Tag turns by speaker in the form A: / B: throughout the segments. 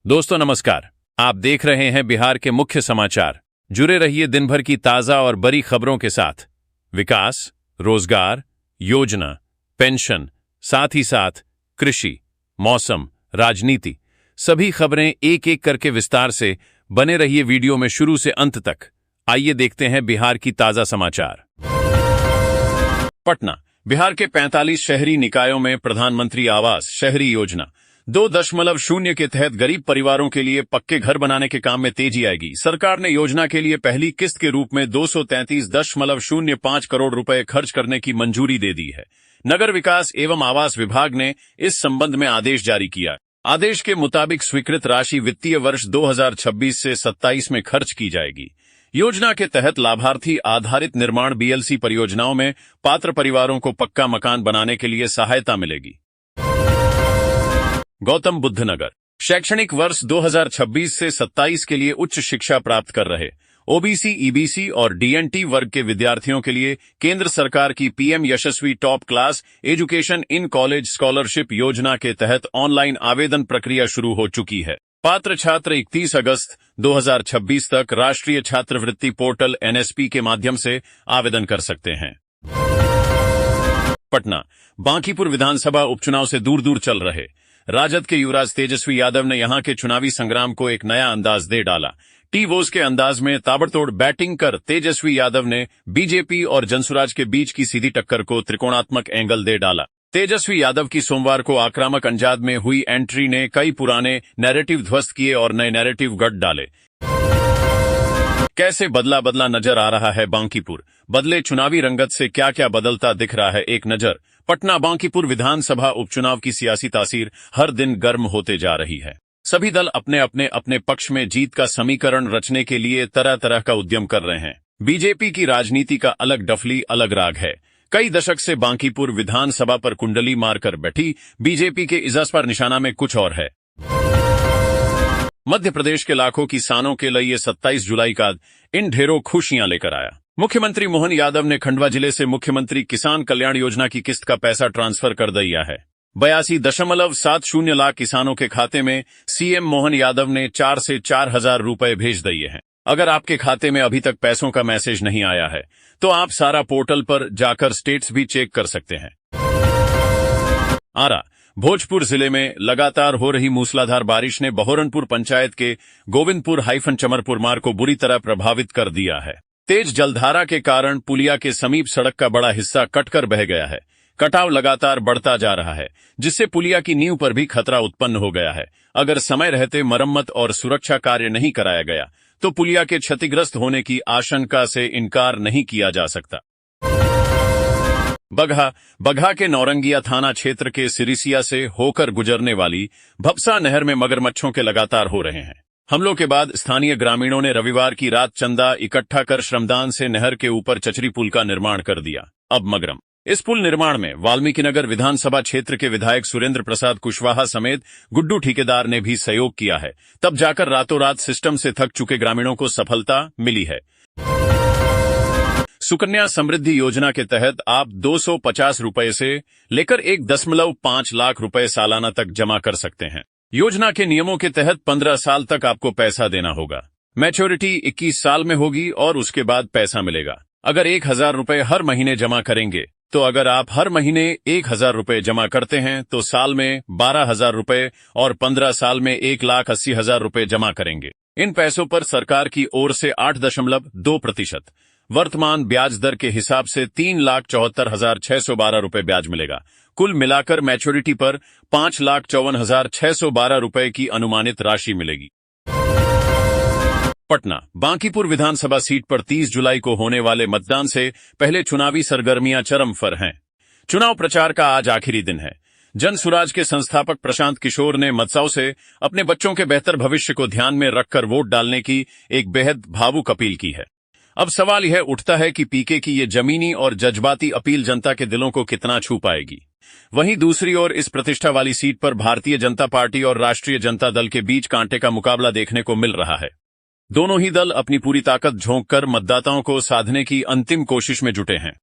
A: दोस्तों नमस्कार। आप देख रहे हैं बिहार के मुख्य समाचार। जुड़े रहिए दिन भर की ताजा और बड़ी खबरों के साथ। विकास, रोजगार, योजना, पेंशन, साथ ही साथ कृषि, मौसम, राजनीति, सभी खबरें एक एक करके विस्तार से। बने रहिए वीडियो में शुरू से अंत तक। आइए देखते हैं बिहार की ताजा समाचार। पटना। बिहार के 45 शहरी निकायों में प्रधानमंत्री आवास शहरी योजना 2.0 के तहत गरीब परिवारों के लिए पक्के घर बनाने के काम में तेजी आएगी। सरकार ने योजना के लिए पहली किस्त के रूप में 233.05 करोड़ रुपए खर्च करने की मंजूरी दे दी है। नगर विकास एवं आवास विभाग ने इस संबंध में आदेश जारी किया। आदेश के मुताबिक स्वीकृत राशि वित्तीय वर्ष 2026 से 27 में खर्च की जाएगी। योजना के तहत लाभार्थी आधारित निर्माण बीएलसी परियोजनाओं में पात्र परिवारों को पक्का मकान बनाने के लिए सहायता मिलेगी। गौतम बुद्ध नगर। शैक्षणिक वर्ष 2026 से 27 के लिए उच्च शिक्षा प्राप्त कर रहे ओबीसी, ईबीसी और डीएनटी वर्ग के विद्यार्थियों के लिए केंद्र सरकार की PM Yashasvi top class education in college scholarship योजना के तहत ऑनलाइन आवेदन प्रक्रिया शुरू हो चुकी है। पात्र छात्र 31 अगस्त 2026 तक राष्ट्रीय छात्रवृत्ति पोर्टल एनएसपी के माध्यम से आवेदन कर सकते हैं। पटना। बांकीपुर विधानसभा उपचुनाव से दूर दूर चल रहे राजद के युवराज तेजस्वी यादव ने यहां के चुनावी संग्राम को एक नया अंदाज दे डाला। टी-वोज के अंदाज में ताबड़तोड़ बैटिंग कर तेजस्वी यादव ने बीजेपी और जनसुराज के बीच की सीधी टक्कर को त्रिकोणात्मक एंगल दे डाला। तेजस्वी यादव की सोमवार को आक्रामक अंदाज में हुई एंट्री ने कई पुराने नैरेटिव ध्वस्त किए और नए नैरेटिव गढ़ डाले। कैसे बदला नजर आ रहा है बांकीपुर। बदले चुनावी रंगत से क्या क्या बदलता दिख रहा है, एक नजर। पटना बांकीपुर विधानसभा उपचुनाव की सियासी तासीर हर दिन गर्म होते जा रही है। सभी दल अपने अपने पक्ष में जीत का समीकरण रचने के लिए तरह तरह का उद्यम कर रहे हैं। बीजेपी की राजनीति का अलग डफली, अलग राग है। कई दशक से बांकीपुर विधानसभा पर कुंडली मारकर बैठी बीजेपी के इजाज पर निशाना में कुछ और है। मध्य प्रदेश के लाखों किसानों के लिए 27 जुलाई का इन ढेरों खुशियां लेकर आया। मुख्यमंत्री मोहन यादव ने खंडवा जिले से मुख्यमंत्री किसान कल्याण योजना की किस्त का पैसा ट्रांसफर कर दिया है। 82.70 लाख किसानों के खाते में सीएम मोहन यादव ने 4 से 4,000 रुपए भेज दिए हैं। अगर आपके खाते में अभी तक पैसों का मैसेज नहीं आया है तो आप सारा पोर्टल पर जाकर स्टेट्स भी चेक कर सकते हैं। आरा। भोजपुर जिले में लगातार हो रही मूसलाधार बारिश ने बहोरनपुर पंचायत के गोविंदपुर-चमरपुर मार्ग को बुरी तरह प्रभावित कर दिया है। तेज जलधारा के कारण पुलिया के समीप सड़क का बड़ा हिस्सा कटकर बह गया है। कटाव लगातार बढ़ता जा रहा है, जिससे पुलिया की नींव पर भी खतरा उत्पन्न हो गया है। अगर समय रहते मरम्मत और सुरक्षा कार्य नहीं कराया गया तो पुलिया के क्षतिग्रस्त होने की आशंका से इनकार नहीं किया जा सकता। बगहा के नौरंगिया थाना क्षेत्र के सिरिसिया से होकर गुजरने वाली भपसा नहर में मगरमच्छों के लगातार हो रहे हैं हमलों के बाद स्थानीय ग्रामीणों ने रविवार की रात चंदा इकट्ठा कर श्रमदान से नहर के ऊपर चचरी पुल का निर्माण कर दिया। अब मगरम। इस पुल निर्माण में वाल्मीकिनगर विधानसभा क्षेत्र के विधायक सुरेंद्र प्रसाद कुशवाहा समेत गुड्डू ठेकेदार ने भी सहयोग किया है। तब जाकर रातों रात सिस्टम से थक चुके ग्रामीणों को सफलता मिली है। सुकन्या समृद्धि योजना के तहत आप 250 रुपए से लेकर 1.5 लाख रुपए सालाना तक जमा कर सकते हैं। योजना के नियमों के तहत 15 साल तक आपको पैसा देना होगा। मैच्योरिटी 21 साल में होगी और उसके बाद पैसा मिलेगा। अगर 1,000 रुपए हर महीने जमा करेंगे तो अगर आप हर महीने 1,000 रुपए जमा करते हैं तो साल में 12,000 रुपए और 15 साल में 1,80,000 रुपए जमा करेंगे। इन पैसों पर सरकार की ओर से 8.2% वर्तमान ब्याज दर के हिसाब से 3,74,612 रुपए ब्याज मिलेगा। कुल मिलाकर मैच्योरिटी पर 5,54,612 रुपए की अनुमानित राशि मिलेगी। पटना। बांकीपुर विधानसभा सीट पर 30 जुलाई को होने वाले मतदान से पहले चुनावी सरगर्मियां चरम पर हैं। चुनाव प्रचार का आज आखिरी दिन है। जनसुराज के संस्थापक प्रशांत किशोर ने मतदाताओं से अपने बच्चों के बेहतर भविष्य को ध्यान में रखकर वोट डालने की एक बेहद भावुक अपील की है। अब सवाल यह उठता है कि पीके की ये जमीनी और जज्बाती अपील जनता के दिलों को कितना छू पाएगी। वहीं दूसरी ओर इस प्रतिष्ठा वाली सीट पर भारतीय जनता पार्टी और राष्ट्रीय जनता दल के बीच कांटे का मुकाबला देखने को मिल रहा है। दोनों ही दल अपनी पूरी ताकत झोंककर मतदाताओं को साधने की अंतिम कोशिश में जुटे हैं।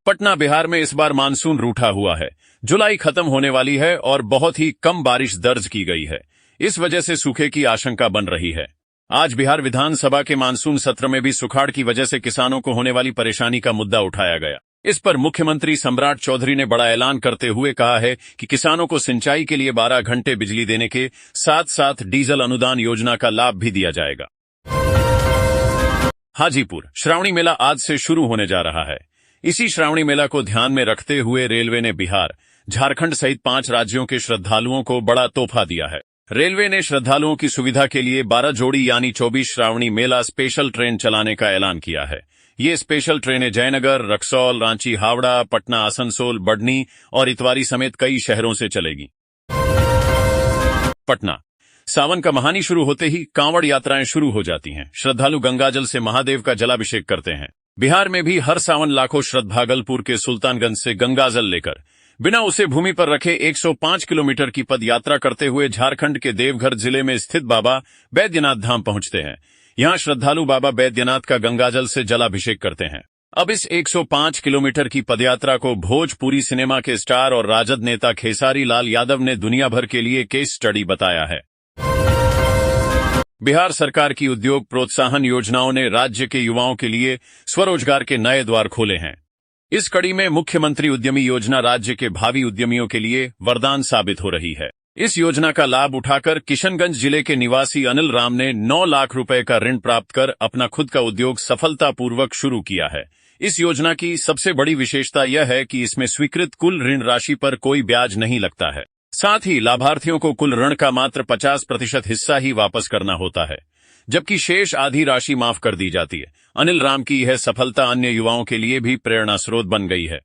A: पटना बिहार में इस बार मानसून रूठा हुआ है। जुलाई खत्म होने वाली है और बहुत ही कम बारिश दर्ज की गई है। इस वजह से सूखे की आशंका बन रही है। आज बिहार विधानसभा के मानसून सत्र में भी सुखाड़ की वजह से किसानों को होने वाली परेशानी का मुद्दा उठाया गया। इस पर मुख्यमंत्री सम्राट चौधरी ने बड़ा ऐलान करते हुए कहा है कि किसानों को सिंचाई के लिए 12 घंटे बिजली देने के साथ साथ डीजल अनुदान योजना का लाभ भी दिया जाएगा। हाजीपुर श्रावणी मेला आज से शुरू होने जा रहा है। इसी श्रावणी मेला को ध्यान में रखते हुए रेलवे ने बिहार, झारखंड सहित 5 राज्यों के श्रद्धालुओं को बड़ा तोहफा दिया है। रेलवे ने श्रद्धालुओं की सुविधा के लिए 12 जोड़ी यानी 24 श्रावणी मेला स्पेशल ट्रेन चलाने का ऐलान किया है। ये स्पेशल ट्रेनें जयनगर, रक्सौल, रांची, हावड़ा, पटना, आसनसोल, बढ़नी और इतवारी समेत कई शहरों से चलेगी। पटना सावन का महानी शुरू होते ही कांवड़ यात्राएं शुरू हो जाती हैं। श्रद्धालु गंगाजल से महादेव का जलाभिषेक करते हैं। बिहार में भी हर सावन लाखों श्रद्धालु भागलपुर के सुल्तानगंज से गंगाजल लेकर बिना उसे भूमि पर रखे 105 किलोमीटर की पद यात्रा करते हुए झारखंड के देवघर जिले में स्थित बाबा बैद्यनाथ धाम पहुंचते हैं। यहां श्रद्धालु बाबा बैद्यनाथ का गंगाजल से जलाभिषेक करते हैं। अब इस 105 किलोमीटर की पदयात्रा को भोजपुरी सिनेमा के स्टार और राजद नेता खेसारी लाल यादव ने दुनिया भर के लिए केस स्टडी बताया है। बिहार सरकार की उद्योग प्रोत्साहन योजनाओं ने राज्य के युवाओं के लिए स्वरोजगार के नए द्वार खोले हैं। इस कड़ी में मुख्यमंत्री उद्यमी योजना राज्य के भावी उद्यमियों के लिए वरदान साबित हो रही है। इस योजना का लाभ उठाकर किशनगंज जिले के निवासी अनिल राम ने 9 लाख रुपए का ऋण प्राप्त कर अपना खुद का उद्योग सफलतापूर्वक शुरू किया है। इस योजना की सबसे बड़ी विशेषता यह है कि इसमें स्वीकृत कुल ऋण राशि पर कोई ब्याज नहीं लगता है। साथ ही लाभार्थियों को कुल ऋण का मात्र 50% हिस्सा ही वापस करना होता है, जबकि शेष आधी राशि माफ कर दी जाती है। अनिल राम की यह सफलता अन्य युवाओं के लिए भी प्रेरणा स्रोत बन गई है।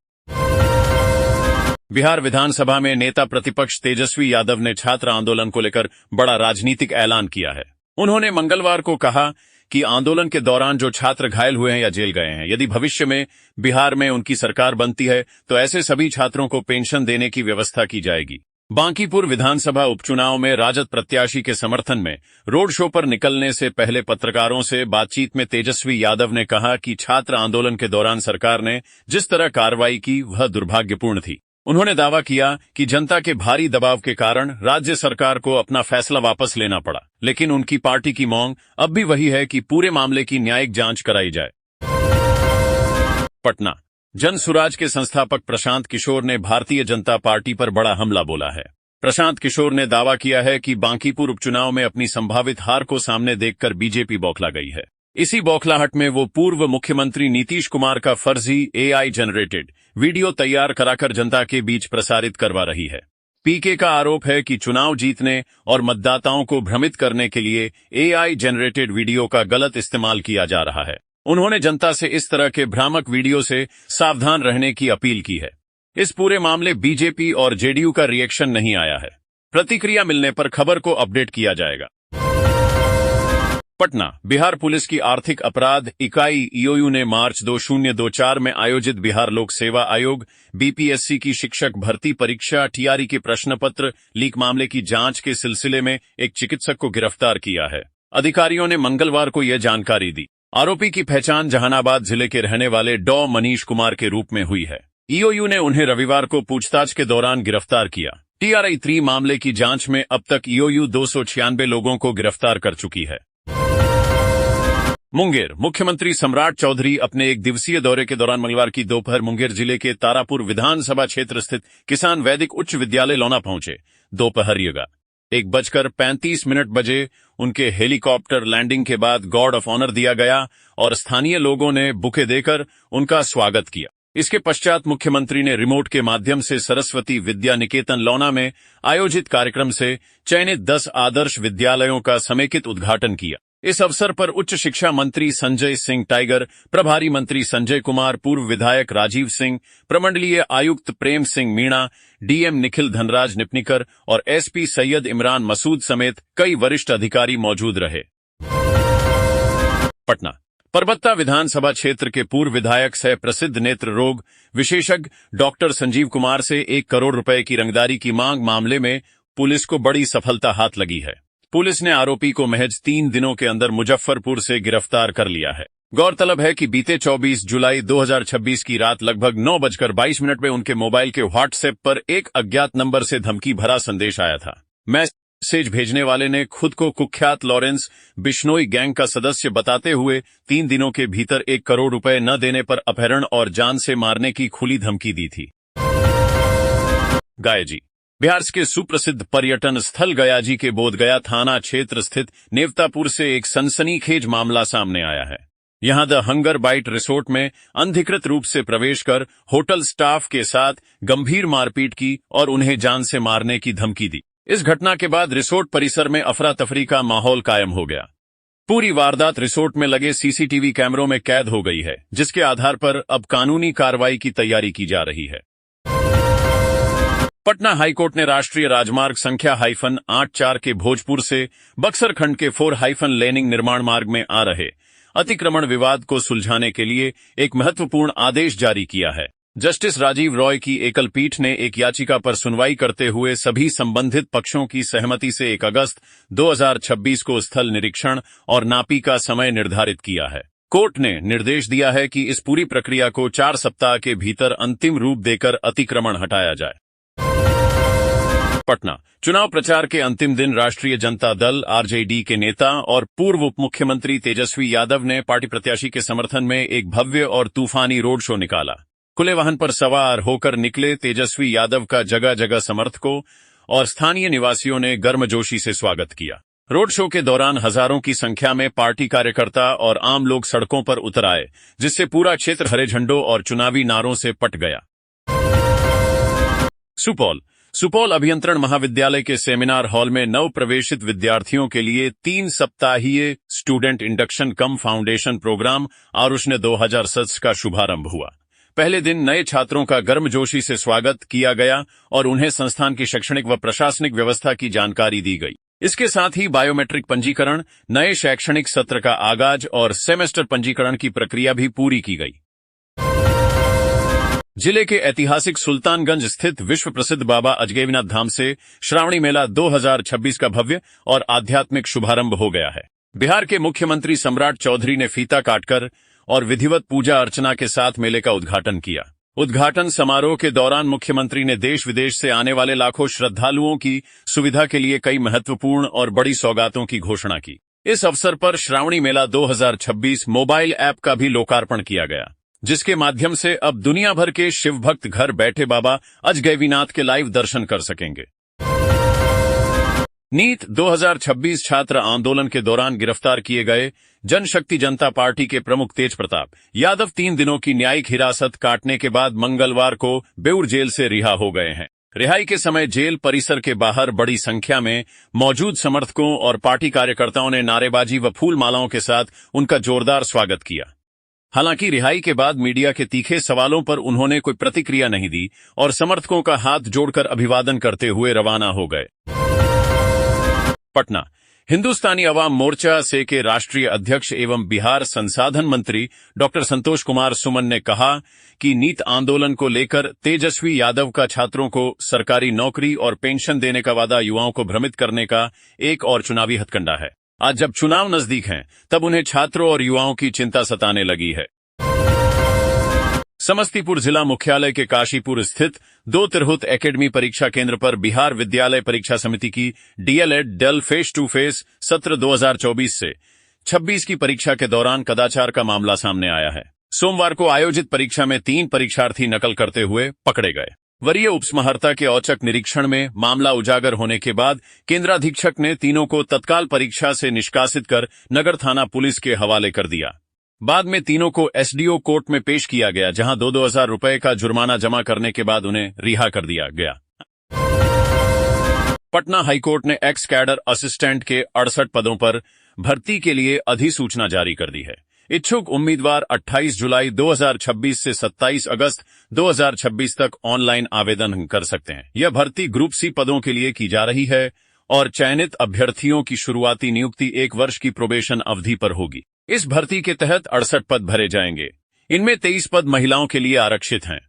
A: बिहार विधानसभा में नेता प्रतिपक्ष तेजस्वी यादव ने छात्र आंदोलन को लेकर बड़ा राजनीतिक ऐलान किया है। उन्होंने मंगलवार को कहा कि आंदोलन के दौरान जो छात्र घायल हुए हैं या जेल गए हैं, यदि भविष्य में बिहार में उनकी सरकार बनती है तो ऐसे सभी छात्रों को पेंशन देने की व्यवस्था की जाएगी। बांकीपुर विधानसभा उपचुनाव में राजद प्रत्याशी के समर्थन में रोड शो पर निकलने से पहले पत्रकारों से बातचीत में तेजस्वी यादव ने कहा कि छात्र आंदोलन के दौरान सरकार ने जिस तरह कार्रवाई की वह दुर्भाग्यपूर्ण थी। उन्होंने दावा किया कि जनता के भारी दबाव के कारण राज्य सरकार को अपना फैसला वापस लेना पड़ा, लेकिन उनकी पार्टी की मांग अब भी वही है कि पूरे मामले की न्यायिक जांच कराई जाए। पटना जन सुराज के संस्थापक प्रशांत किशोर ने भारतीय जनता पार्टी पर बड़ा हमला बोला है। प्रशांत किशोर ने दावा किया है कि बांकीपुर उपचुनाव में अपनी संभावित हार को सामने देखकर बीजेपी बौखला गई है। इसी बौखलाहट में वो पूर्व मुख्यमंत्री नीतीश कुमार का फर्जी AI जनरेटेड वीडियो तैयार कराकर जनता के बीच प्रसारित करवा रही है। पीके का आरोप है कि चुनाव जीतने और मतदाताओं को भ्रमित करने के लिए AI जनरेटेड वीडियो का गलत इस्तेमाल किया जा रहा है। उन्होंने जनता से इस तरह के भ्रामक वीडियो से सावधान रहने की अपील की है। इस पूरे मामले बीजेपी और जेडीयू का रिएक्शन नहीं आया है। प्रतिक्रिया मिलने पर खबर को अपडेट किया जाएगा। पटना बिहार पुलिस की आर्थिक अपराध इकाई EOU ने मार्च 2024 में आयोजित बिहार लोक सेवा आयोग BPSC की शिक्षक भर्ती परीक्षा TRE के प्रश्न पत्र लीक मामले की जांच के सिलसिले में एक चिकित्सक को गिरफ्तार किया है। अधिकारियों ने मंगलवार को यह जानकारी दी। आरोपी की पहचान जहानाबाद जिले के रहने वाले डॉ मनीष कुमार के रूप में हुई है। EOU ने उन्हें रविवार को पूछताछ के दौरान गिरफ्तार किया। TRE 3 मामले की जांच में अब तक EOU 296 लोगों को गिरफ्तार कर चुकी है। मुंगेर मुख्यमंत्री सम्राट चौधरी अपने एक दिवसीय दौरे के दौरान मंगलवार की दोपहर मुंगेर जिले के तारापुर विधानसभा क्षेत्र स्थित किसान वैदिक उच्च विद्यालय लौना पहुंचे। दोपहर 1:35 बजे उनके हेलीकॉप्टर लैंडिंग के बाद गार्ड ऑफ ऑनर दिया गया और स्थानीय लोगों ने बुके देकर उनका स्वागत किया। इसके पश्चात मुख्यमंत्री ने रिमोट के माध्यम से सरस्वती विद्या निकेतन लौना में आयोजित कार्यक्रम से चयनित 10 आदर्श विद्यालयों का समेकित उद्घाटन किया। इस अवसर पर उच्च शिक्षा मंत्री संजय सिंह टाइगर, प्रभारी मंत्री संजय कुमार, पूर्व विधायक राजीव सिंह, प्रमंडलीय आयुक्त प्रेम सिंह मीणा, DM निखिल धनराज निपनिकर और SP सैयद इमरान मसूद समेत कई वरिष्ठ अधिकारी मौजूद रहे। पटना परबत्ता विधानसभा क्षेत्र के पूर्व विधायक सह प्रसिद्ध नेत्र रोग विशेषज्ञ डॉक्टर संजीव कुमार से 1 करोड़ रुपए की रंगदारी की मांग मामले में पुलिस को बड़ी सफलता हाथ लगी है। पुलिस ने आरोपी को महज 3 दिनों के अंदर मुजफ्फरपुर से गिरफ्तार कर लिया है। गौरतलब है कि बीते 24 जुलाई 2026 की रात लगभग 9:22 में उनके मोबाइल के व्हाट्सएप पर एक अज्ञात नंबर से धमकी भरा संदेश आया था। मैसेज भेजने वाले ने खुद को कुख्यात लॉरेंस बिश्नोई गैंग का सदस्य बताते हुए 3 दिनों के भीतर 1 करोड़ रुपए न देने पर अपहरण और जान से मारने की खुली धमकी दी थी। गायाजी। बिहार के सुप्रसिद्ध पर्यटन स्थल गयाजी के बोधगया थाना क्षेत्र स्थित नेवतापुर से एक सनसनीखेज मामला सामने आया है। यहां द हंगर बाइट रिसोर्ट में अनधिकृत रूप से प्रवेश कर होटल स्टाफ के साथ गंभीर मारपीट की और उन्हें जान से मारने की धमकी दी। इस घटना के बाद रिसोर्ट परिसर में अफरा तफरी का माहौल कायम हो गया। पूरी वारदात रिसोर्ट में लगे सीसीटीवी कैमरों में कैद हो गई है, जिसके आधार पर अब कानूनी कार्रवाई की तैयारी की जा रही है। पटना हाईकोर्ट ने राष्ट्रीय राजमार्ग संख्या -84 के भोजपुर से बक्सर खंड के 4 लेनिंग निर्माण मार्ग में आ रहे अतिक्रमण विवाद को सुलझाने के लिए एक महत्वपूर्ण आदेश जारी किया है। जस्टिस राजीव रॉय की एकल पीठ ने एक याचिका पर सुनवाई करते हुए सभी संबंधित पक्षों की सहमति से 1 अगस्त 2026 को स्थल निरीक्षण और नापी का समय निर्धारित किया है। कोर्ट ने निर्देश दिया है कि इस पूरी प्रक्रिया को 4 सप्ताह के भीतर अंतिम रूप देकर अतिक्रमण हटाया जाए। पटना चुनाव प्रचार के अंतिम दिन राष्ट्रीय जनता दल आरजेडी के नेता और पूर्व उप मुख्यमंत्री तेजस्वी यादव ने पार्टी प्रत्याशी के समर्थन में एक भव्य और तूफानी रोड शो निकाला। खुले वाहन पर सवार होकर निकले तेजस्वी यादव का जगह जगह समर्थकों और स्थानीय निवासियों ने गर्मजोशी से स्वागत किया। रोड शो के दौरान हजारों की संख्या में पार्टी कार्यकर्ता और आम लोग सड़कों पर उतर आए, जिससे पूरा क्षेत्र हरे झंडों और चुनावी नारों से पट गया। सुपौल अभियंत्रण महाविद्यालय के सेमिनार हॉल में नव प्रवेशित विद्यार्थियों के लिए 3 सप्ताहीय स्टूडेंट इंडक्शन कम फाउंडेशन प्रोग्राम आरुष्ण 2027 का शुभारंभ हुआ। पहले दिन नए छात्रों का गर्मजोशी से स्वागत किया गया और उन्हें संस्थान की शैक्षणिक व प्रशासनिक व्यवस्था की जानकारी दी गई। इसके साथ ही बायोमेट्रिक पंजीकरण, नए शैक्षणिक सत्र का आगाज और सेमेस्टर पंजीकरण की प्रक्रिया भी पूरी की गई। जिले के ऐतिहासिक सुल्तानगंज स्थित विश्व प्रसिद्ध बाबा अजगैबीनाथ धाम से श्रावणी मेला 2026 का भव्य और आध्यात्मिक शुभारंभ हो गया है। बिहार के मुख्यमंत्री सम्राट चौधरी ने फीता काटकर और विधिवत पूजा अर्चना के साथ मेले का उद्घाटन किया। उद्घाटन समारोह के दौरान मुख्यमंत्री ने देश विदेश से आने वाले लाखों श्रद्धालुओं की सुविधा के लिए कई महत्वपूर्ण और बड़ी सौगातों की घोषणा की। इस अवसर पर श्रावणी मेला 2026 मोबाइल ऐप का भी लोकार्पण किया गया, जिसके माध्यम से अब दुनिया भर के शिव भक्त घर बैठे बाबा अजगैबीनाथ के लाइव दर्शन कर सकेंगे। नीट 2026 छात्र आंदोलन के दौरान गिरफ्तार किए गए जनशक्ति जनता पार्टी के प्रमुख तेज प्रताप यादव 3 दिनों की न्यायिक हिरासत काटने के बाद मंगलवार को बेउर जेल से रिहा हो गए हैं। रिहाई के समय जेल परिसर के बाहर बड़ी संख्या में मौजूद समर्थकों और पार्टी कार्यकर्ताओं ने नारेबाजी व फूल मालाओं के साथ उनका जोरदार स्वागत किया। हालांकि रिहाई के बाद मीडिया के तीखे सवालों पर उन्होंने कोई प्रतिक्रिया नहीं दी और समर्थकों का हाथ जोड़कर अभिवादन करते हुए रवाना हो गए। पटना हिंदुस्तानी अवाम मोर्चा से के राष्ट्रीय अध्यक्ष एवं बिहार संसाधन मंत्री डॉक्टर संतोष कुमार सुमन ने कहा कि नीट आंदोलन को लेकर तेजस्वी यादव का छात्रों को सरकारी नौकरी और पेंशन देने का वादा युवाओं को भ्रमित करने का एक और चुनावी हथकंडा है। आज जब चुनाव नजदीक हैं, तब उन्हें छात्रों और युवाओं की चिंता सताने लगी है। समस्तीपुर जिला मुख्यालय के काशीपुर स्थित 2 तिरहुत एकेडमी परीक्षा केंद्र पर बिहार विद्यालय परीक्षा समिति की डीएलएड डल फेस टू फेस सत्र 2024 से 26 की परीक्षा के दौरान कदाचार का मामला सामने आया है। सोमवार को आयोजित परीक्षा में 3 परीक्षार्थी नकल करते हुए पकड़े गए। वरीय उपसमहर्ता के औचक निरीक्षण में मामला उजागर होने के बाद केंद्राधीक्षक ने तीनों को तत्काल परीक्षा से निष्कासित कर नगर थाना पुलिस के हवाले कर दिया। बाद में तीनों को एसडीओ कोर्ट में पेश किया गया, जहां 2-2 हजार रुपए का जुर्माना जमा करने के बाद उन्हें रिहा कर दिया गया। पटना हाईकोर्ट ने एक्स कैडर असिस्टेंट के 68 पदों पर भर्ती के लिए अधिसूचना जारी कर दी है। इच्छुक उम्मीदवार 28 जुलाई 2026 से 27 अगस्त 2026 तक ऑनलाइन आवेदन कर सकते हैं। यह भर्ती ग्रुप सी पदों के लिए की जा रही है और चयनित अभ्यर्थियों की शुरुआती नियुक्ति 1 वर्ष की प्रोबेशन अवधि पर होगी। इस भर्ती के तहत 68 पद भरे जाएंगे। इनमें 23 पद महिलाओं के लिए आरक्षित हैं।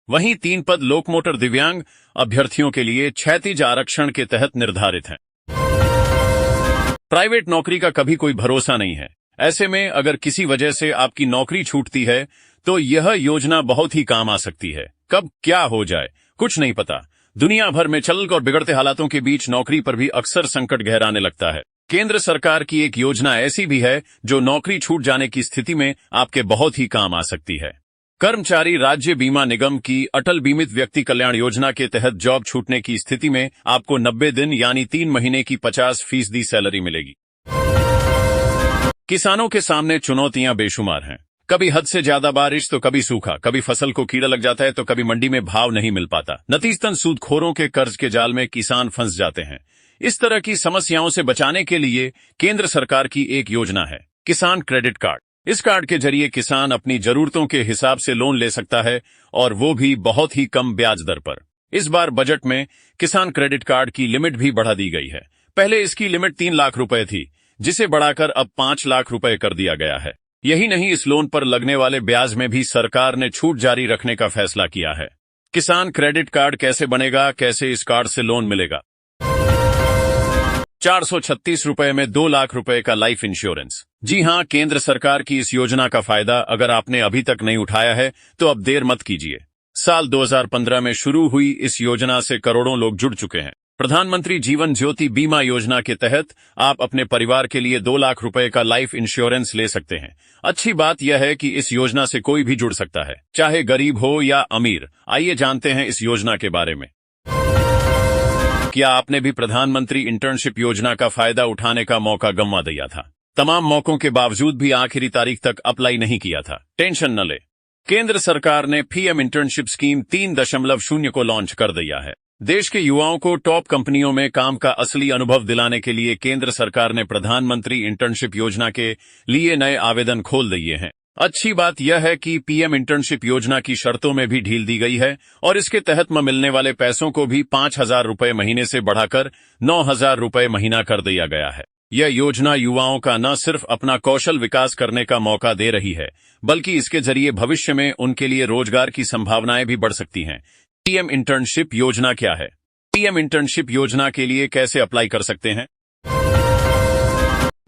A: वहीं 3 पद लोकमोटर दिव्यांग अभ्यर्थियों के लिए क्षैतिज आरक्षण के तहत निर्धारित हैं। प्राइवेट नौकरी का कभी कोई भरोसा नहीं है। ऐसे में अगर किसी वजह से आपकी नौकरी छूटती है तो यह योजना बहुत ही काम आ सकती है। कब क्या हो जाए कुछ नहीं पता। दुनिया भर में चल और बिगड़ते हालातों के बीच नौकरी पर भी अक्सर संकट गहराने लगता है। केंद्र सरकार की एक योजना ऐसी भी है जो नौकरी छूट जाने की स्थिति में आपके बहुत ही काम आ सकती है। कर्मचारी राज्य बीमा निगम की अटल बीमित व्यक्ति कल्याण योजना के तहत जॉब छूटने की स्थिति में आपको 90 दिन यानी 3 महीने की 50% सैलरी मिलेगी। किसानों के सामने चुनौतियां बेशुमार हैं। कभी हद से ज्यादा बारिश तो कभी सूखा, कभी फसल को कीड़ा लग जाता है तो कभी मंडी में भाव नहीं मिल पाता। नतीजतन सूदखोरों के कर्ज के जाल में किसान फंस जाते हैं। इस तरह की समस्याओं से बचाने के लिए केंद्र सरकार की एक योजना है, किसान क्रेडिट कार्ड। इस कार्ड के जरिए किसान अपनी जरूरतों के हिसाब से लोन ले सकता है और वो भी बहुत ही कम ब्याज दर पर। इस बार बजट में किसान क्रेडिट कार्ड की लिमिट भी बढ़ा दी गई है। पहले इसकी लिमिट 3 लाख रुपए थी, जिसे बढ़ाकर अब 5 लाख रुपए कर दिया गया है। यही नहीं, इस लोन पर लगने वाले ब्याज में भी सरकार ने छूट जारी रखने का फैसला किया है। किसान क्रेडिट कार्ड कैसे बनेगा, कैसे इस कार्ड से लोन मिलेगा? 436 रुपए में 2 लाख रुपए का लाइफ इंश्योरेंस। जी हां, केंद्र सरकार की इस योजना का फायदा अगर आपने अभी तक नहीं उठाया है तो अब देर मत कीजिए। साल 2015 में शुरू हुई इस योजना से करोड़ों लोग जुड़ चुके हैं। प्रधानमंत्री जीवन ज्योति बीमा योजना के तहत आप अपने परिवार के लिए 2 लाख रुपए का लाइफ इंश्योरेंस ले सकते हैं। अच्छी बात यह है कि इस योजना से कोई भी जुड़ सकता है, चाहे गरीब हो या अमीर। आइए जानते हैं इस योजना के बारे में। क्या आपने भी प्रधानमंत्री इंटर्नशिप योजना का फायदा उठाने का मौका गंवा दिया था? तमाम मौकों के बावजूद भी आखिरी तारीख तक अप्लाई नहीं किया था? टेंशन न ले, केंद्र सरकार ने पीएम इंटर्नशिप स्कीम 3.0 को लॉन्च कर दिया है। देश के युवाओं को टॉप कंपनियों में काम का असली अनुभव दिलाने के लिए केंद्र सरकार ने प्रधानमंत्री इंटर्नशिप योजना के लिए नए आवेदन खोल दिए हैं। अच्छी बात यह है कि पीएम इंटर्नशिप योजना की शर्तों में भी ढील दी गई है और इसके तहत मिलने वाले पैसों को भी 5,000 रुपए महीने से बढ़ाकर 9,000 रुपए महीना कर दिया गया है। यह योजना युवाओं का न सिर्फ अपना कौशल विकास करने का मौका दे रही है, बल्कि इसके जरिए भविष्य में उनके लिए रोजगार की संभावनाएं भी बढ़ सकती हैं। पीएम इंटर्नशिप योजना क्या है? पीएम इंटर्नशिप योजना के लिए कैसे अप्लाई कर सकते हैं?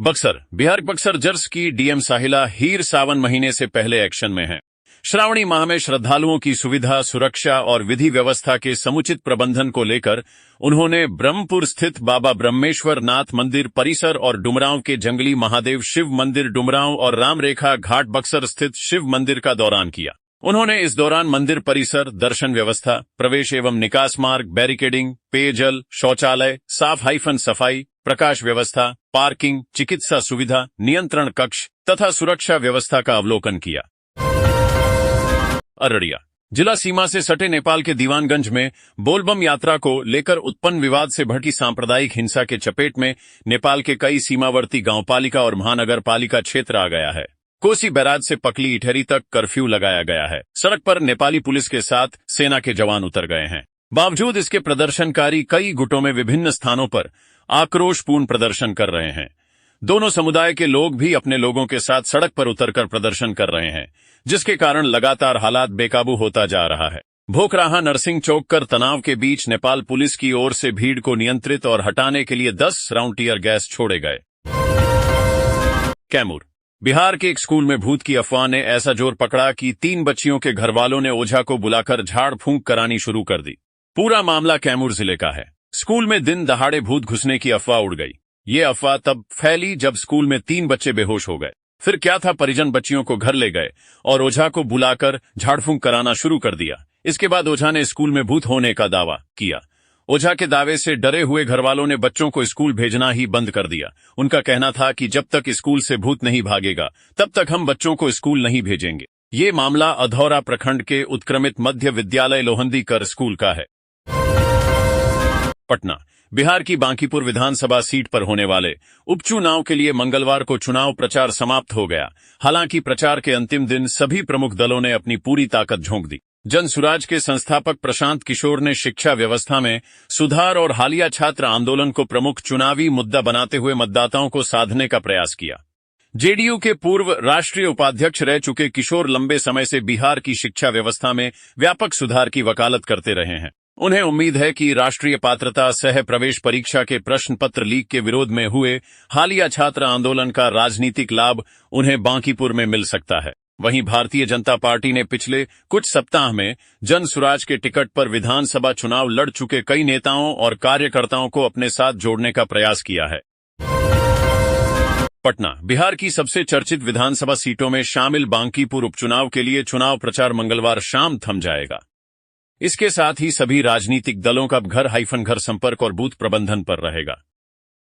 A: बक्सर, बिहार बक्सर जर्स की डीएम साहिला हीर सावन महीने से पहले एक्शन में है। श्रावणी माह में श्रद्धालुओं की सुविधा, सुरक्षा और विधि व्यवस्था के समुचित प्रबंधन को लेकर उन्होंने ब्रह्मपुर स्थित बाबा ब्रह्मेश्वर नाथ मंदिर परिसर और डुमरांव के जंगली महादेव शिव मंदिर डुमरांव और रामरेखा घाट बक्सर स्थित शिव मंदिर का दौरान किया। उन्होंने इस दौरान मंदिर परिसर, दर्शन व्यवस्था, प्रवेश एवं निकास मार्ग, बैरिकेडिंग, पेयजल, शौचालय, सफाई, प्रकाश व्यवस्था, पार्किंग, चिकित्सा सुविधा, नियंत्रण कक्ष तथा सुरक्षा व्यवस्था का अवलोकन किया। अररिया, जिला सीमा से सटे नेपाल के दीवानगंज में बोलबम यात्रा को लेकर उत्पन्न विवाद से भड़की सांप्रदायिक हिंसा के चपेट में नेपाल के कई सीमावर्ती गांवपालिका और महानगर पालिका क्षेत्र आ गया है। कोसी बैराज से पकली इटहरी तक कर्फ्यू लगाया गया है। सड़क पर नेपाली पुलिस के साथ सेना के जवान उतर गए हैं। बावजूद इसके प्रदर्शनकारी कई गुटों में विभिन्न स्थानों पर आक्रोशपूर्ण प्रदर्शन कर रहे हैं। दोनों समुदाय के लोग भी अपने लोगों के साथ सड़क पर उतरकर प्रदर्शन कर रहे हैं, जिसके कारण लगातार हालात बेकाबू होता जा रहा है। भोकराहा नरसिंह चौक कर तनाव के बीच नेपाल पुलिस की ओर से भीड़ को नियंत्रित और हटाने के लिए 10 राउंड टीयर गैस छोड़े गए। कैमूर, बिहार के एक स्कूल में भूत की अफवाह ने ऐसा जोर पकड़ा कि 3 बच्चियों के घरवालों ने ओझा को बुलाकर झाड़ फूंक करानी शुरू कर दी। पूरा मामला कैमूर जिले का है। स्कूल में दिन दहाड़े भूत घुसने की अफवाह उड़ गई। ये अफवाह तब फैली जब स्कूल में 3 बच्चे बेहोश हो गए। फिर क्या था, परिजन बच्चियों को घर ले गए और ओझा को बुलाकर झाड़ फूंक कराना शुरू कर दिया। इसके बाद ओझा ने स्कूल में भूत होने का दावा किया। ओझा के दावे से डरे हुए घरवालों ने बच्चों को स्कूल भेजना ही बंद कर दिया। उनका कहना था कि जब तक स्कूल से भूत नहीं भागेगा तब तक हम बच्चों को स्कूल नहीं भेजेंगे। ये मामला अधौरा प्रखंड के उत्क्रमित मध्य विद्यालय लोहंदी कर स्कूल का है। पटना, बिहार की बांकीपुर विधानसभा सीट पर होने वाले उपचुनाव के लिए मंगलवार को चुनाव प्रचार समाप्त हो गया। हालांकि प्रचार के अंतिम दिन सभी प्रमुख दलों ने अपनी पूरी ताकत झोंक दी। जनसुराज के संस्थापक प्रशांत किशोर ने शिक्षा व्यवस्था में सुधार और हालिया छात्र आंदोलन को प्रमुख चुनावी मुद्दा बनाते हुए मतदाताओं को साधने का प्रयास किया। जेडीयू के पूर्व राष्ट्रीय उपाध्यक्ष रह चुके किशोर लंबे समय से बिहार की शिक्षा व्यवस्था में व्यापक सुधार की वकालत करते रहे हैं। उन्हें उम्मीद है कि राष्ट्रीय पात्रता सह प्रवेश परीक्षा के प्रश्न पत्र लीक के विरोध में हुए हालिया छात्र आंदोलन का राजनीतिक लाभ उन्हें बांकीपुर में मिल सकता है। वहीं भारतीय जनता पार्टी ने पिछले कुछ सप्ताह में जन सुराज के टिकट पर विधानसभा चुनाव लड़ चुके कई नेताओं और कार्यकर्ताओं को अपने साथ जोड़ने का प्रयास किया है। पटना, बिहार की सबसे चर्चित विधानसभा सीटों में शामिल बांकीपुर उपचुनाव के लिए चुनाव प्रचार मंगलवार शाम थम जाएगा। इसके साथ ही सभी राजनीतिक दलों का घर संपर्क और बूथ प्रबंधन पर रहेगा।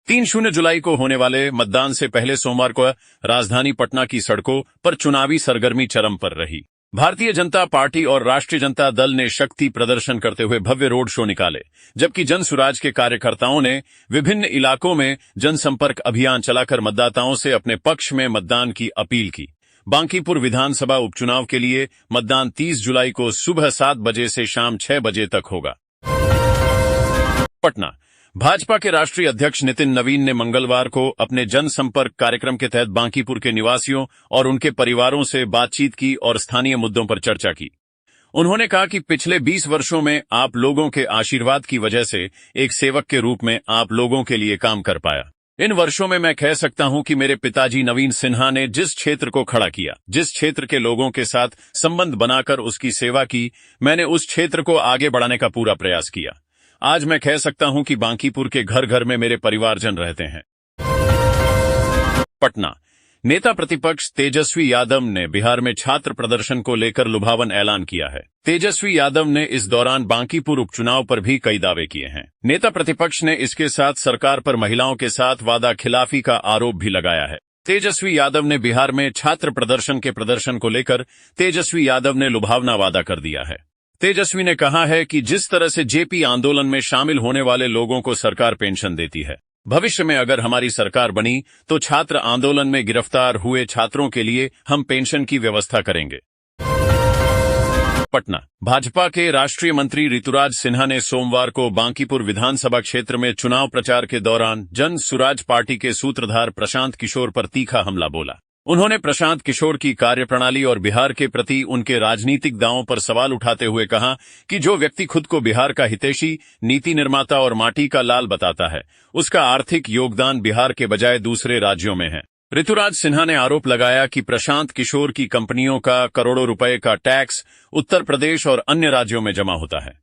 A: 3 जुलाई को होने वाले मतदान से पहले सोमवार को राजधानी पटना की सड़कों पर चुनावी सरगर्मी चरम पर रही। भारतीय जनता पार्टी और राष्ट्रीय जनता दल ने शक्ति प्रदर्शन करते हुए भव्य रोड शो निकाले, जबकि जन सुराज के कार्यकर्ताओं ने विभिन्न इलाकों में जनसंपर्क अभियान चलाकर मतदाताओं से अपने पक्ष में मतदान की अपील की। बांकीपुर विधानसभा उपचुनाव के लिए मतदान 30 जुलाई को सुबह 7 बजे से शाम 6 बजे तक होगा। पटना, भाजपा के राष्ट्रीय अध्यक्ष नितिन नवीन ने मंगलवार को अपने जनसंपर्क कार्यक्रम के तहत बांकीपुर के निवासियों और उनके परिवारों से बातचीत की और स्थानीय मुद्दों पर चर्चा की। उन्होंने कहा कि पिछले 20 वर्षों में आप लोगों के आशीर्वाद की वजह से एक सेवक के रूप में आप लोगों के लिए काम कर पाया। इन वर्षों में मैं कह सकता हूं कि मेरे पिताजी नवीन सिन्हा ने जिस क्षेत्र को खड़ा किया, जिस क्षेत्र के लोगों के साथ संबंध बनाकर उसकी सेवा की, मैंने उस क्षेत्र को आगे बढ़ाने का पूरा प्रयास किया। आज मैं कह सकता हूं कि बांकीपुर के घर घर में मेरे परिवारजन रहते हैं। पटना, नेता प्रतिपक्ष तेजस्वी यादव ने बिहार में छात्र प्रदर्शन को लेकर लुभावन ऐलान किया है। तेजस्वी यादव ने इस दौरान बांकीपुर उपचुनाव पर भी कई दावे किए हैं। नेता प्रतिपक्ष ने इसके साथ सरकार पर महिलाओं के साथ वादा खिलाफी का आरोप भी लगाया है। तेजस्वी यादव ने बिहार में छात्र प्रदर्शन के प्रदर्शन को लेकर तेजस्वी यादव ने लुभावना वादा कर दिया है। तेजस्वी ने कहा है कि जिस तरह से जेपी आंदोलन में शामिल होने वाले लोगों को सरकार पेंशन देती है, भविष्य में अगर हमारी सरकार बनी तो छात्र आंदोलन में गिरफ्तार हुए छात्रों के लिए हम पेंशन की व्यवस्था करेंगे। पटना, भाजपा के राष्ट्रीय मंत्री ऋतुराज सिन्हा ने सोमवार को बांकीपुर विधानसभा क्षेत्र में चुनाव प्रचार के दौरान जन सुराज पार्टी के सूत्रधार प्रशांत किशोर पर तीखा हमला बोला। उन्होंने प्रशांत किशोर की कार्यप्रणाली और बिहार के प्रति उनके राजनीतिक दावों पर सवाल उठाते हुए कहा कि जो व्यक्ति खुद को बिहार का हितैषी, नीति निर्माता और माटी का लाल बताता है, उसका आर्थिक योगदान बिहार के बजाय दूसरे राज्यों में है। ऋतुराज सिन्हा ने आरोप लगाया कि प्रशांत किशोर की कंपनियों का करोड़ों रुपए का टैक्स उत्तर प्रदेश और अन्य राज्यों में जमा होता है।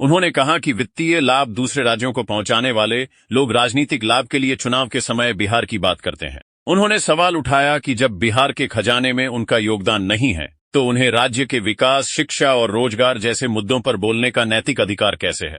A: उन्होंने कहा कि वित्तीय लाभ दूसरे राज्यों को पहुंचाने वाले लोग राजनीतिक लाभ के लिए चुनाव के समय बिहार की बात करते हैं। उन्होंने सवाल उठाया कि जब बिहार के खजाने में उनका योगदान नहीं है, तो उन्हें राज्य के विकास, शिक्षा और रोजगार जैसे मुद्दों पर बोलने का नैतिक अधिकार कैसे है।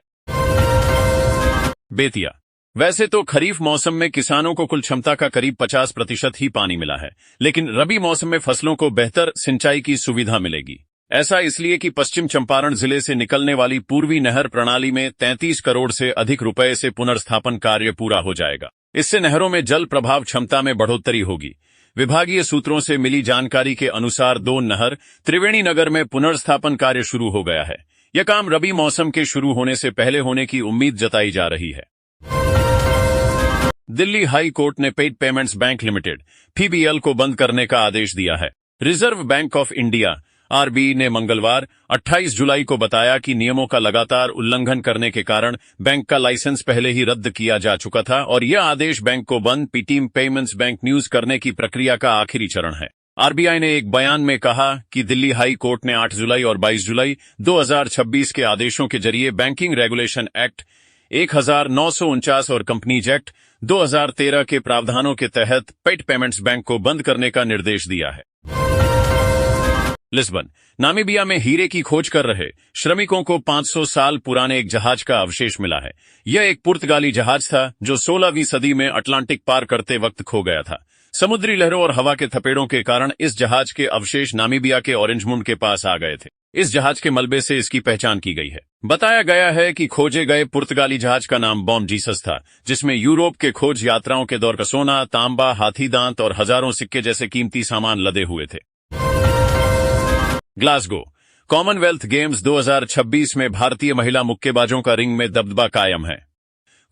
A: बेतिया, वैसे तो खरीफ मौसम में किसानों को कुल क्षमता का करीब 50% ही पानी मिला है, लेकिन रबी मौसम में फसलों को बेहतर सिंचाई की सुविधा मिलेगी। ऐसा इसलिए कि पश्चिम चंपारण जिले से निकलने वाली पूर्वी नहर प्रणाली में 33 करोड़ से अधिक रुपए से पुनर्स्थापन कार्य पूरा हो जाएगा। इससे नहरों में जल प्रभाव क्षमता में बढ़ोतरी होगी। विभागीय सूत्रों से मिली जानकारी के अनुसार 2 नहर त्रिवेणी नगर में पुनर्स्थापन कार्य शुरू हो गया है। यह काम रबी मौसम के शुरू होने से पहले होने की उम्मीद जताई जा रही है। दिल्ली हाई कोर्ट ने paid payments bank limited (PBL) को बंद करने का आदेश दिया है। Reserve bank of India (RBI) ने मंगलवार 28 जुलाई को बताया कि नियमों का लगातार उल्लंघन करने के कारण बैंक का लाइसेंस पहले ही रद्द किया जा चुका था और यह आदेश बैंक को बंद पेटीएम पेमेंट्स बैंक न्यूज करने की प्रक्रिया का आखिरी चरण है। आरबीआई ने एक बयान में कहा कि दिल्ली हाई कोर्ट ने 8 जुलाई और 22 जुलाई 2026 के आदेशों के जरिए बैंकिंग रेगुलेशन एक्ट 1949 और कंपनीज एक्ट 2013 के प्रावधानों के तहत पेड पेमेंट्स बैंक को बंद करने का निर्देश दिया है। लिस्बन, नामीबिया में हीरे की खोज कर रहे श्रमिकों को 500 साल पुराने एक जहाज का अवशेष मिला है। यह एक पुर्तगाली जहाज था जो 16वीं सदी में अटलांटिक पार करते वक्त खो गया था। समुद्री लहरों और हवा के थपेड़ों के कारण इस जहाज के अवशेष नामीबिया के ऑरेंजमुंड के पास आ गए थे। इस जहाज के मलबे से इसकी पहचान की गई है। बताया गया है कि खोजे गए पुर्तगाली जहाज का नाम बॉम जीसस था, जिसमें यूरोप के खोज यात्राओं के दौर का सोना, तांबा, हाथी दांत और हजारों सिक्के जैसे कीमती सामान लदे हुए थे। ग्लासगो, कॉमनवेल्थ गेम्स 2026 में भारतीय महिला मुक्केबाजों का रिंग में दबदबा कायम है।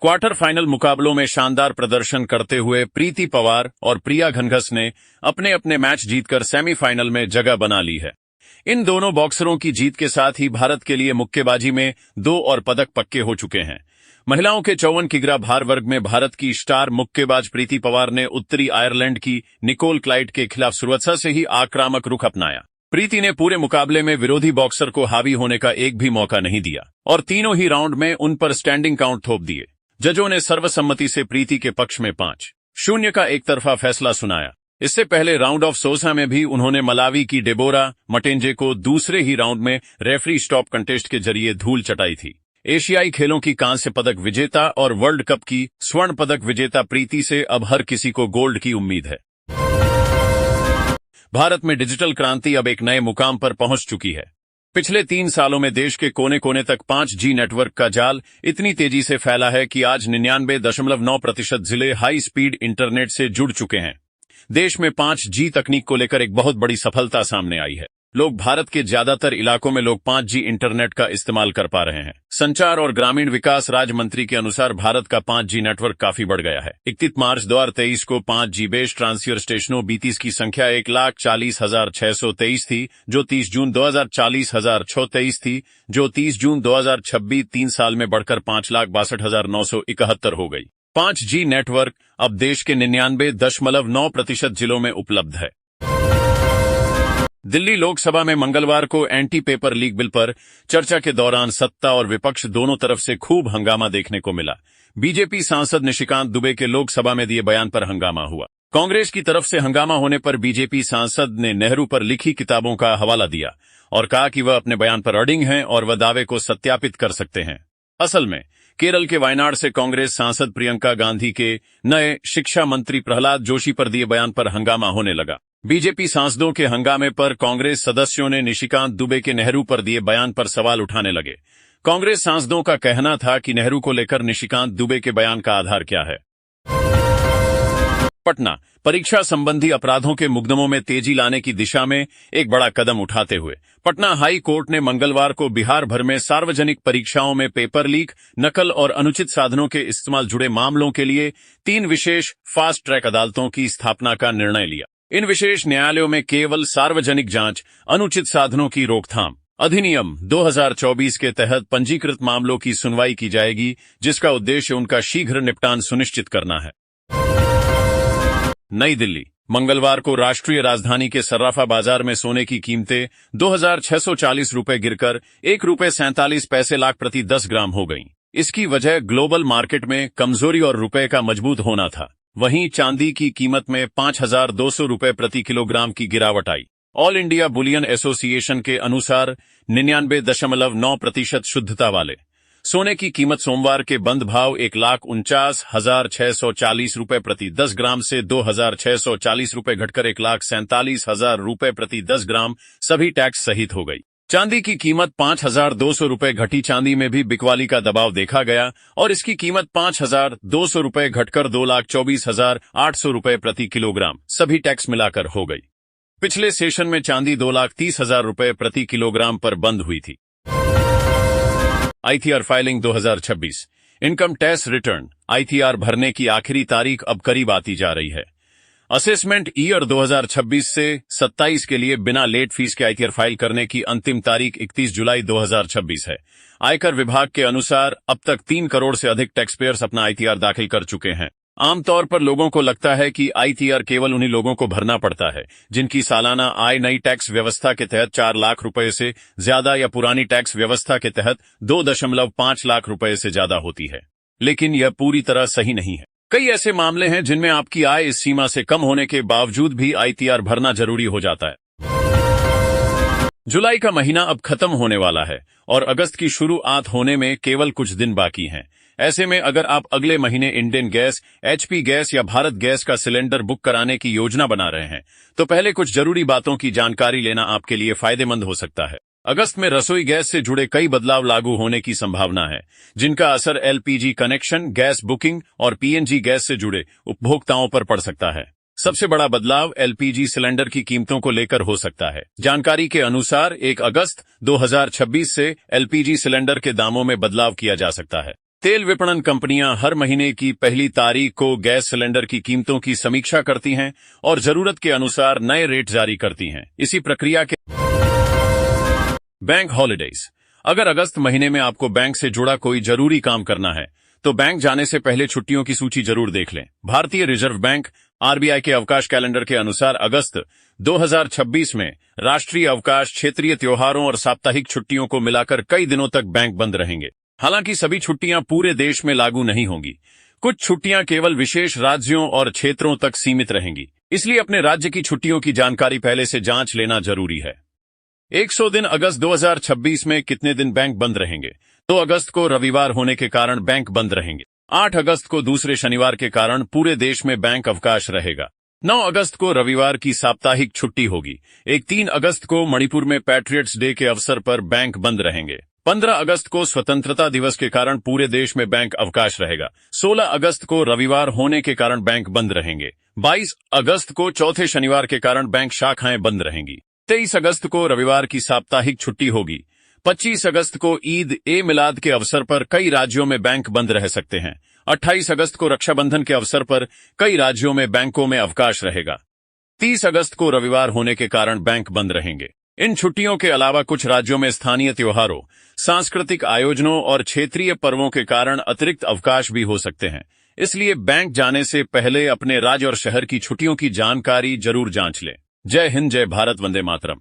A: क्वार्टर फाइनल मुकाबलों में शानदार प्रदर्शन करते हुए प्रीति पवार और प्रिया घनघस ने अपने अपने मैच जीतकर सेमीफाइनल में जगह बना ली है। इन दोनों बॉक्सरों की जीत के साथ ही भारत के लिए मुक्केबाजी में 2 और पदक पक्के हो चुके हैं। महिलाओं के 54 किग्रा भार वर्ग में भारत की स्टार मुक्केबाज प्रीति पवार ने उत्तरी आयरलैंड की निकोल क्लाइड के खिलाफ शुरुआत से ही आक्रामक रुख अपनाया। प्रीति ने पूरे मुकाबले में विरोधी बॉक्सर को हावी होने का एक भी मौका नहीं दिया और तीनों ही राउंड में उन पर स्टैंडिंग काउंट थोप दिए। जजों ने सर्वसम्मति से प्रीति के पक्ष में 5-0 का एक तरफा फैसला सुनाया। इससे पहले राउंड ऑफ 16 में भी उन्होंने मलावी की डेबोरा मटेंजे को दूसरे ही राउंड में रेफरी स्टॉप कंटेस्ट के जरिए धूल चटाई थी। एशियाई खेलों की कांस्य पदक विजेता और वर्ल्ड कप की स्वर्ण पदक विजेता प्रीति से अब हर किसी को गोल्ड की उम्मीद है। भारत में डिजिटल क्रांति अब एक नए मुकाम पर पहुंच चुकी है। पिछले 3 सालों में देश के कोने कोने तक 5G नेटवर्क का जाल इतनी तेजी से फैला है कि आज 99.9% जिले हाई स्पीड इंटरनेट से जुड़ चुके हैं। देश में 5G तकनीक को लेकर एक बहुत बड़ी सफलता सामने आई है। लोग भारत के ज्यादातर इलाकों में लोग 5G इंटरनेट का इस्तेमाल कर पा रहे हैं। संचार और ग्रामीण विकास राज्य मंत्री के अनुसार भारत का 5G नेटवर्क काफी बढ़ गया है। 31 मार्च 2023 को 5G बेस्ड ट्रांसफर स्टेशनों BTS की संख्या 1,40,623 थी, जो 30 जून 2040,623 थी, जो 30 जून 2026 3 साल में बढ़कर 5,62,971 हो गई। 5G नेटवर्क अब देश के 99.9% जिलों में उपलब्ध है। दिल्ली लोकसभा में मंगलवार को एंटी पेपर लीक बिल पर चर्चा के दौरान सत्ता और विपक्ष दोनों तरफ से खूब हंगामा देखने को मिला। बीजेपी सांसद निशिकांत दुबे के लोकसभा में दिए बयान पर हंगामा हुआ। कांग्रेस की तरफ से हंगामा होने पर बीजेपी सांसद ने नेहरू पर लिखी किताबों का हवाला दिया और कहा कि वह अपने बयान पर अडिग हैं और वह दावे को सत्यापित कर सकते हैं। असल में केरल के वायनाड से कांग्रेस सांसद प्रियंका गांधी के नए शिक्षा मंत्री प्रहलाद जोशी पर दिए बयान पर हंगामा होने लगा। बीजेपी सांसदों के हंगामे पर कांग्रेस सदस्यों ने निशिकांत दुबे के नेहरू पर दिए बयान पर सवाल उठाने लगे। कांग्रेस सांसदों का कहना था कि नेहरू को लेकर निशिकांत दुबे के बयान का आधार क्या है। पटना परीक्षा संबंधी अपराधों के मुकदमों में तेजी लाने की दिशा में एक बड़ा कदम उठाते हुए पटना हाई कोर्ट ने मंगलवार को बिहार भर में सार्वजनिक परीक्षाओं में पेपर लीक, नकल और अनुचित साधनों के इस्तेमाल जुड़े मामलों के लिए 3 विशेष फास्ट ट्रैक अदालतों की स्थापना का निर्णय लिया। इन विशेष न्यायालयों में केवल सार्वजनिक जांच, अनुचित साधनों की रोकथाम अधिनियम 2024 के तहत पंजीकृत मामलों की सुनवाई की जाएगी, जिसका उद्देश्य उनका शीघ्र निपटान सुनिश्चित करना है। नई दिल्ली मंगलवार को राष्ट्रीय राजधानी के सर्राफा बाजार में सोने की कीमतें 2,640 रुपए गिरकर ₹1.47 लाख प्रति 10 ग्राम हो गईं। इसकी वजह ग्लोबल मार्केट में कमजोरी और रुपए का मजबूत होना था। वहीं चांदी की कीमत में 5,200 रुपए प्रति किलोग्राम की गिरावट आई। ऑल इंडिया बुलियन एसोसिएशन के अनुसार 99.9% शुद्धता वाले सोने की कीमत सोमवार के बंद भाव 1,49,640 रुपए प्रति 10 ग्राम से 2,640 रुपए घटकर 1,47,000 रुपए प्रति 10 ग्राम सभी टैक्स सहित हो गई। चांदी की कीमत 5,200 रुपए घटी। चांदी में भी बिकवाली का दबाव देखा गया और इसकी कीमत 5,200 रुपए घटकर 2,24,800 रुपए प्रति किलोग्राम सभी टैक्स मिलाकर हो गई। पिछले सेशन में चांदी 2,30,000 रुपए प्रति किलोग्राम पर बंद हुई थी। ITR filing 2026 income tax return ITR भरने की आखिरी तारीख अब करीब आती जा रही है। असेसमेंट ईयर 2026 से 27 के लिए बिना लेट फीस के ITR फाइल करने की अंतिम तारीख 31 जुलाई 2026 है। आयकर विभाग के अनुसार अब तक 3 करोड़ से अधिक टैक्स पेयर्स अपना ITR दाखिल कर चुके हैं। आमतौर पर लोगों को लगता है कि ITR केवल उन्हीं लोगों को भरना पड़ता है जिनकी सालाना आय नई टैक्स व्यवस्था के तहत 4 लाख रुपए से ज्यादा या पुरानी टैक्स व्यवस्था के तहत 2.5 लाख रुपए से ज्यादा होती है, लेकिन यह पूरी तरह सही नहीं है। कई ऐसे मामले हैं जिनमें आपकी आय इस सीमा से कम होने के बावजूद भी ITR भरना जरूरी हो जाता है। जुलाई का महीना अब खत्म होने वाला है और अगस्त की शुरुआत होने में केवल कुछ दिन बाकी हैं। ऐसे में अगर आप अगले महीने इंडियन गैस, HP गैस या भारत गैस का सिलेंडर बुक कराने की योजना बना रहे हैं, तो पहले कुछ जरूरी बातों की जानकारी लेना आपके लिए फायदेमंद हो सकता है। अगस्त में रसोई गैस से जुड़े कई बदलाव लागू होने की संभावना है, जिनका असर LPG कनेक्शन, गैस बुकिंग और PNG गैस से जुड़े उपभोक्ताओं पर पड़ सकता है। सबसे बड़ा बदलाव LPG सिलेंडर की कीमतों को लेकर हो सकता है। जानकारी के अनुसार 1 अगस्त 2026 से LPG सिलेंडर के दामों में बदलाव किया जा सकता है। तेल विपणन कंपनियां हर महीने की पहली तारीख को गैस सिलेंडर की कीमतों की समीक्षा करती हैं और जरूरत के अनुसार नए रेट जारी करती हैं। इसी प्रक्रिया के बैंक हॉलिडेज। अगर अगस्त महीने में आपको बैंक से जुड़ा कोई जरूरी काम करना है तो बैंक जाने से पहले छुट्टियों की सूची जरूर देख लें। भारतीय रिजर्व बैंक आरबीआई के अवकाश कैलेंडर के अनुसार अगस्त 2026 में राष्ट्रीय अवकाश, क्षेत्रीय त्योहारों और साप्ताहिक छुट्टियों को मिलाकर कई दिनों तक बैंक बंद रहेंगे। हालांकि सभी छुट्टियां पूरे देश में लागू नहीं होंगी। कुछ छुट्टियां केवल विशेष राज्यों और क्षेत्रों तक सीमित रहेंगी, इसलिए अपने राज्य की छुट्टियों की जानकारी पहले से जांच लेना जरूरी है। 100 दिन अगस्त 2026 में कितने दिन बैंक बंद रहेंगे? 2 अगस्त को रविवार होने के कारण बैंक बंद रहेंगे। 8 अगस्त को दूसरे शनिवार के कारण पूरे देश में बैंक अवकाश रहेगा। 9 अगस्त को रविवार की साप्ताहिक छुट्टी होगी। 3 अगस्त को मणिपुर में पैट्रियट्स डे के अवसर पर बैंक बंद रहेंगे। 15 अगस्त को स्वतंत्रता दिवस के कारण पूरे देश में बैंक अवकाश रहेगा। 16 अगस्त को रविवार होने के कारण बैंक बंद रहेंगे। 22 अगस्त को चौथे शनिवार के कारण बैंक शाखाएं बंद रहेंगी। 23 अगस्त को रविवार की साप्ताहिक छुट्टी होगी। 25 अगस्त को ईद ए मिलाद के अवसर पर कई राज्यों में बैंक बंद रह सकते हैं। 28 अगस्त को रक्षाबंधन के अवसर पर कई राज्यों में बैंकों में अवकाश रहेगा। 30 अगस्त को रविवार होने के कारण बैंक बंद रहेंगे। इन छुट्टियों के अलावा कुछ राज्यों में स्थानीय त्योहारों, सांस्कृतिक आयोजनों और क्षेत्रीय पर्वों के कारण अतिरिक्त अवकाश भी हो सकते हैं। इसलिए बैंक जाने से पहले अपने राज्य और शहर की छुट्टियों की जानकारी जरूर जांच लें। जय हिंद, जय भारत, वंदे मातरम।